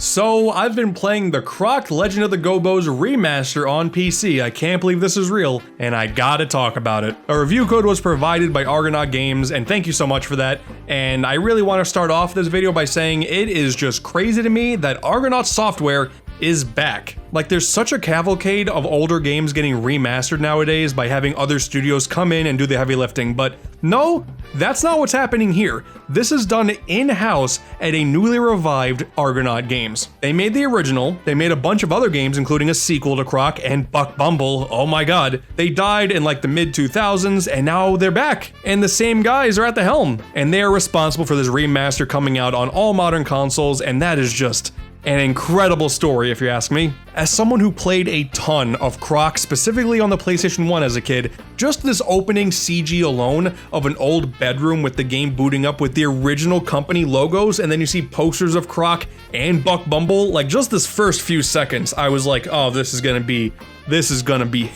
So, I've been playing the Croc Legend of the Gobbos remaster on PC. I can't believe this is real, and I gotta talk about it. A review code was provided by Argonaut Games, and thank you so much for that. And I really want to start off this video by saying it is just crazy to me that Argonaut software is back. Like, there's such a cavalcade of older games getting remastered nowadays by having other studios come in and do the heavy lifting, but no, that's not what's happening here. This is done in-house at a newly revived Argonaut Games. They made the original, they made a bunch of other games including a sequel to Croc and Buck Bumble, oh my god. They died in like the mid-2000s and now they're back. And the same guys are at the helm. And they are responsible for this remaster coming out on all modern consoles, and that is just an incredible story, if you ask me. As someone who played a ton of Croc, specifically on the PlayStation 1 as a kid, just this opening CG alone of an old bedroom with the game booting up with the original company logos, and then you see posters of Croc and Buck Bumble, like just this first few seconds, I was like, oh, this is gonna be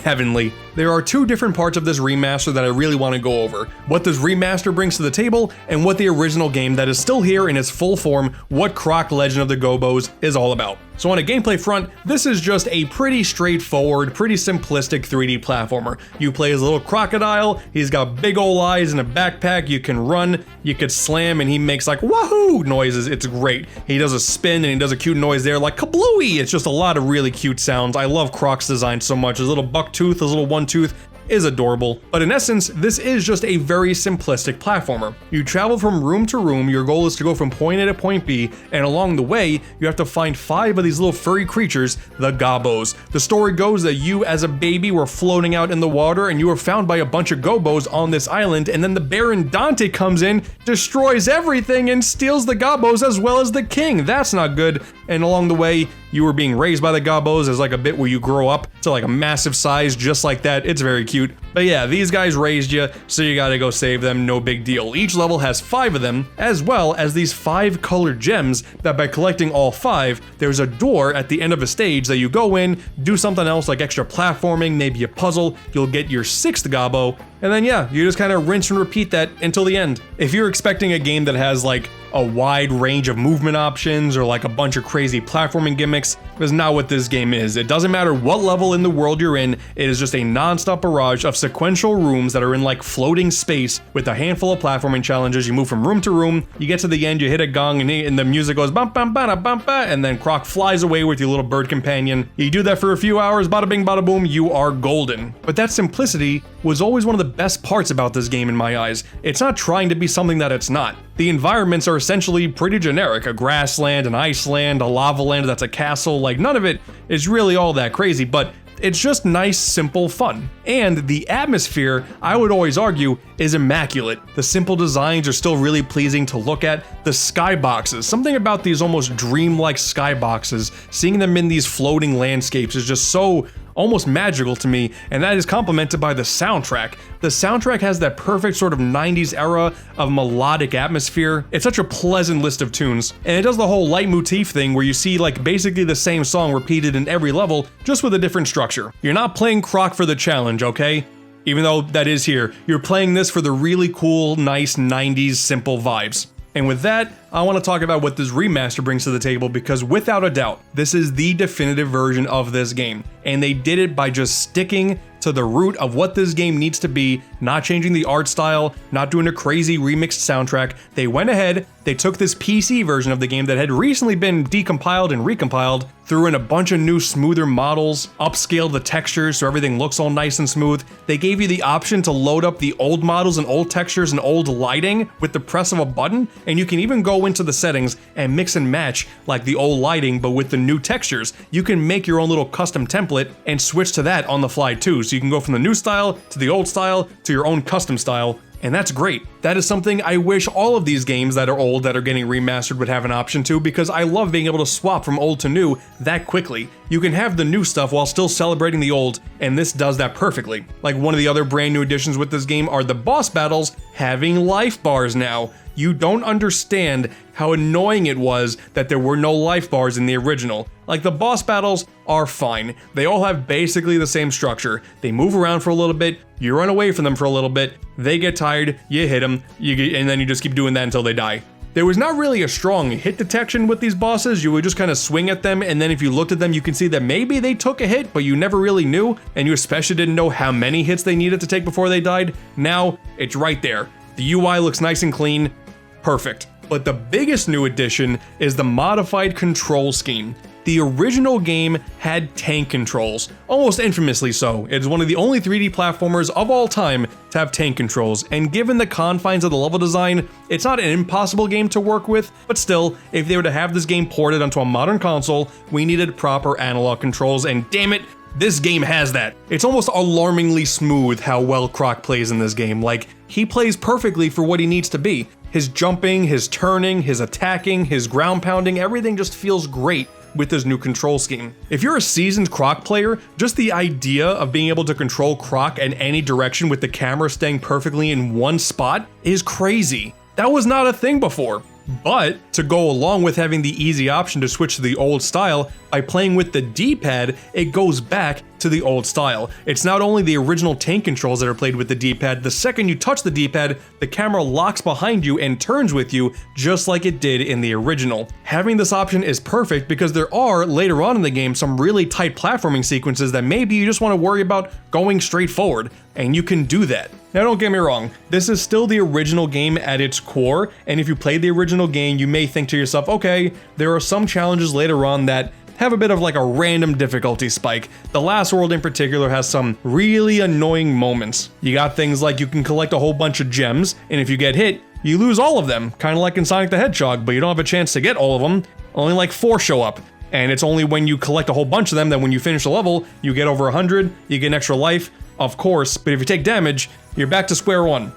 heavenly. There are two different parts of this remaster that I really want to go over. What this remaster brings to the table, and what the original game that is still here in its full form, what Croc Legend of the Gobbos is all about. So on a gameplay front, this is just a pretty straightforward, pretty simplistic 3D platformer. You play as a little crocodile, he's got big ol' eyes and a backpack, you can run, you could slam, and he makes like wahoo noises, it's great. He does a spin and he does a cute noise there like kablooey, it's just a lot of really cute sounds. I love Croc's design so much, his little buck tooth, his little one tooth, is adorable. But in essence, this is just a very simplistic platformer. You travel from room to room, your goal is to go from point A to point B, and along the way, you have to find 5 of these little furry creatures, the Gobbos. The story goes that you as a baby were floating out in the water and you were found by a bunch of Gobbos on this island, and then the Baron Dante comes in, destroys everything, and steals the Gobbos as well as the king. That's not good. And along the way, you were being raised by the Gobbos. There's like a bit where you grow up to like a massive size just like that. It's very cute. But yeah, these guys raised you, so you gotta go save them, no big deal. Each level has 5 of them, as well as these 5 colored gems that by collecting all 5, there's a door at the end of a stage that you go in, do something else like extra platforming, maybe a puzzle, you'll get your 6th Gobbo, and then yeah, you just kind of rinse and repeat that until the end. If you're expecting a game that has like a wide range of movement options or like a bunch of crazy platforming gimmicks, is not what this game is. It doesn't matter what level in the world you're in, it is just a non-stop barrage of sequential rooms that are in like floating space with a handful of platforming challenges. You move from room to room, you get to the end, you hit a gong, and the music goes bum bum ba bum ba, and then Croc flies away with your little bird companion. You do that for a few hours, bada bing bada boom, you are golden. But that simplicity was always one of the best parts about this game in my eyes. It's not trying to be something that it's not. The environments are essentially pretty generic. A grassland, an ice land, a lava land that's a castle, like none of it is really all that crazy, but it's just nice, simple fun. And the atmosphere, I would always argue, is immaculate. The simple designs are still really pleasing to look at. The skyboxes, something about these almost dreamlike skyboxes, seeing them in these floating landscapes is just so almost magical to me, and that is complemented by the soundtrack. The soundtrack has that perfect sort of 90s era of melodic atmosphere. It's such a pleasant list of tunes, and it does the whole leitmotif thing where you see like basically the same song repeated in every level, just with a different structure. You're not playing Croc for the challenge, okay? Even though that is here, you're playing this for the really cool, nice 90s simple vibes. And with that, I want to talk about what this remaster brings to the table, because without a doubt, this is the definitive version of this game. And they did it by just sticking to the root of what this game needs to be, not changing the art style, not doing a crazy remixed soundtrack. They went ahead, they took this PC version of the game that had recently been decompiled and recompiled, threw in a bunch of new smoother models, upscaled the textures so everything looks all nice and smooth. They gave you the option to load up the old models and old textures and old lighting with the press of a button, and you can even go into the settings and mix and match like the old lighting but with the new textures. You can make your own little custom template and switch to that on the fly too, so you can go from the new style to the old style to your own custom style. And that's great. That is something I wish all of these games that are old that are getting remastered would have an option to, because I love being able to swap from old to new that quickly. You can have the new stuff while still celebrating the old, and this does that perfectly. Like, one of the other brand new additions with this game are the boss battles having life bars now. You don't understand how annoying it was that there were no life bars in the original. Like, the boss battles are fine. They all have basically the same structure. They move around for a little bit, you run away from them for a little bit, they get tired, you hit them, and then you just keep doing that until they die. there was not really a strong hit detection with these bosses. You would just kind of swing at them, and then if you looked at them, you can see that maybe they took a hit, but you never really knew, and you especially didn't know how many hits they needed to take before they died. Now, it's right there. The UI looks nice and clean. Perfect. But the biggest new addition is the modified control scheme. The original game had tank controls, almost infamously so. It is one of the only 3D platformers of all time to have tank controls, and given the confines of the level design, it's not an impossible game to work with, but still, if they were to have this game ported onto a modern console, we needed proper analog controls, and damn it, this game has that. It's almost alarmingly smooth how well Croc plays in this game. Like, he plays perfectly for what he needs to be. His jumping, his turning, his attacking, his ground pounding, everything just feels great with this new control scheme. If you're a seasoned Croc player, just the idea of being able to control Croc in any direction with the camera staying perfectly in one spot is crazy. That was not a thing before. But to go along with having the easy option to switch to the old style, by playing with the D-pad, it goes back to the old style. It's not only the original tank controls that are played with the D-pad, the second you touch the D-pad, the camera locks behind you and turns with you just like it did in the original. Having this option is perfect because there are, later on in the game, some really tight platforming sequences that maybe you just want to worry about going straight forward, and you can do that. Now don't get me wrong, this is still the original game at its core, and if you played the original game, you may think to yourself, okay, there are some challenges later on that have a bit of like a random difficulty spike. The last world in particular has some really annoying moments. You got things like you can collect a whole bunch of gems, and if you get hit, you lose all of them, kind of like in Sonic the Hedgehog, but you don't have a chance to get all of them, only like 4 show up. And it's only when you collect a whole bunch of them that when you finish the level, you get over 100, you get an extra life, of course, but if you take damage, you're back to square one.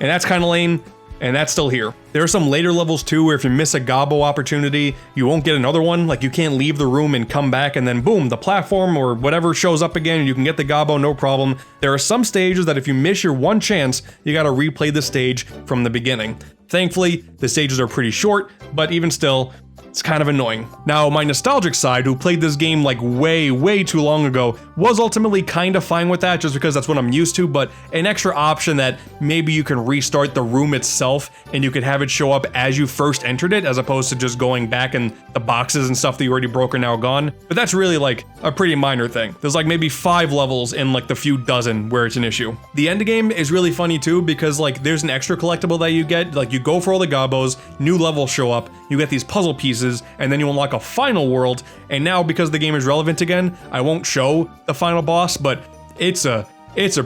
And that's kind of lame, and that's still here. There are some later levels too where if you miss a Gobbo opportunity, you won't get another one. Like you can't leave the room and come back and then boom, the platform or whatever shows up again and you can get the Gobbo, no problem. There are some stages that if you miss your one chance, you gotta replay the stage from the beginning. Thankfully, the stages are pretty short, but even still, it's kind of annoying. Now, my nostalgic side, who played this game like way too long ago, was ultimately kind of fine with that just because that's what I'm used to, but an extra option that maybe you can restart the room itself and you could have it show up as you first entered it as opposed to just going back and the boxes and stuff that you already broke are now gone. But that's really like a pretty minor thing. There's like maybe 5 levels in like the few dozen where it's an issue. The end game is really funny too because like there's an extra collectible that you get, like you go for all the Gobbos, new levels show up, you get these puzzle pieces, and then you unlock a final world, and now because the game is relevant again, I won't show the final boss, but it's a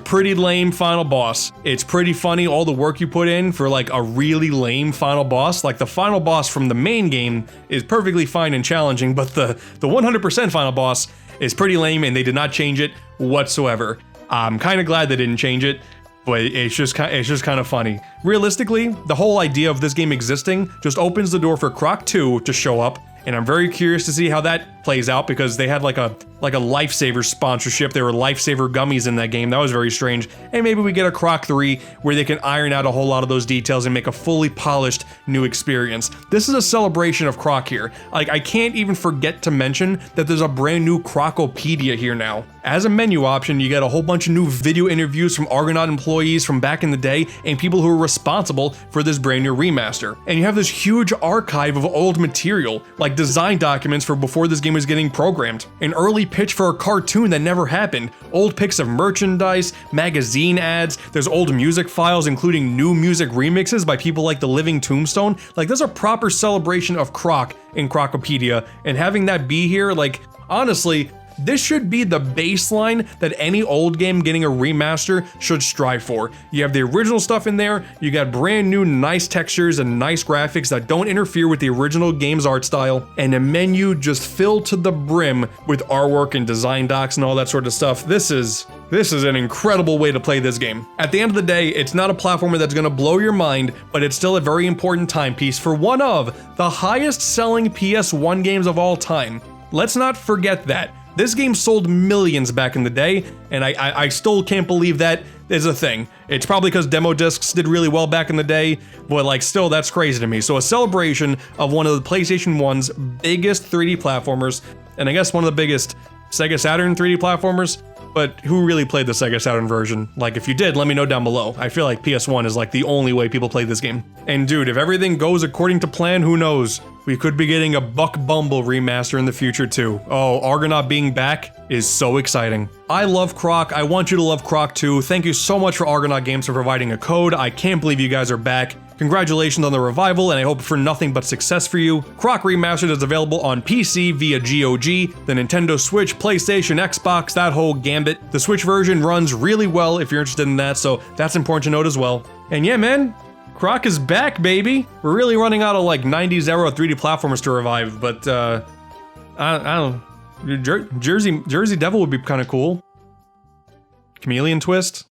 pretty lame final boss. It's pretty funny all the work you put in for like a really lame final boss. Like the final boss from the main game is perfectly fine and challenging, but the 100% final boss is pretty lame and they did not change it whatsoever. I'm kind of glad they didn't change it, but it's just kind of funny. Realistically, the whole idea of this game existing just opens the door for Croc 2 to show up, and I'm very curious to see how that plays out because they had like a Lifesaver sponsorship. There were Lifesaver gummies in that game. That was very strange. And maybe we get a Croc 3 where they can iron out a whole lot of those details and make a fully polished new experience. This is a celebration of Croc here. Like, I can't even forget to mention that there's a brand new Crocopedia here now. As a menu option, you get a whole bunch of new video interviews from Argonaut employees from back in the day and people who are responsible for this brand new remaster. And you have this huge archive of old material, like design documents for before this game was getting programmed, an early pitch for a cartoon that never happened, old pics of merchandise, magazine ads, there's old music files including new music remixes by people like The Living Tombstone. Like, there's a proper celebration of Croc in Crocopedia, and having that be here, like, honestly, this should be the baseline that any old game getting a remaster should strive for. You have the original stuff in there, you got brand new nice textures and nice graphics that don't interfere with the original game's art style, and a menu just filled to the brim with artwork and design docs and all that sort of stuff. This is an incredible way to play this game. At the end of the day, it's not a platformer that's gonna blow your mind, but it's still a very important timepiece for one of the highest selling PS1 games of all time. Let's not forget that. This game sold millions back in the day, and I still can't believe that is a thing. It's probably because demo discs did really well back in the day, but like still, that's crazy to me. So a celebration of one of the PlayStation 1's biggest 3D platformers, and I guess one of the biggest Sega Saturn 3D platformers. But who really played the Sega Saturn version? Like, if you did, let me know down below. I feel like PS1 is like the only way people play this game. And dude, if everything goes according to plan, who knows? We could be getting a Buck Bumble remaster in the future too. Oh, Argonaut being back is so exciting. I love Croc. I want you to love Croc too. Thank you so much for Argonaut Games for providing a code. I can't believe you guys are back. Congratulations on the revival, and I hope for nothing but success for you. Croc Remastered is available on PC via GOG, the Nintendo Switch, PlayStation, Xbox, that whole gambit. The Switch version runs really well if you're interested in that, so that's important to note as well. And yeah, man, Croc is back, baby! We're really running out of like 90s era 3D platformers to revive, but I don't know. Jersey Devil would be kind of cool. Chameleon Twist?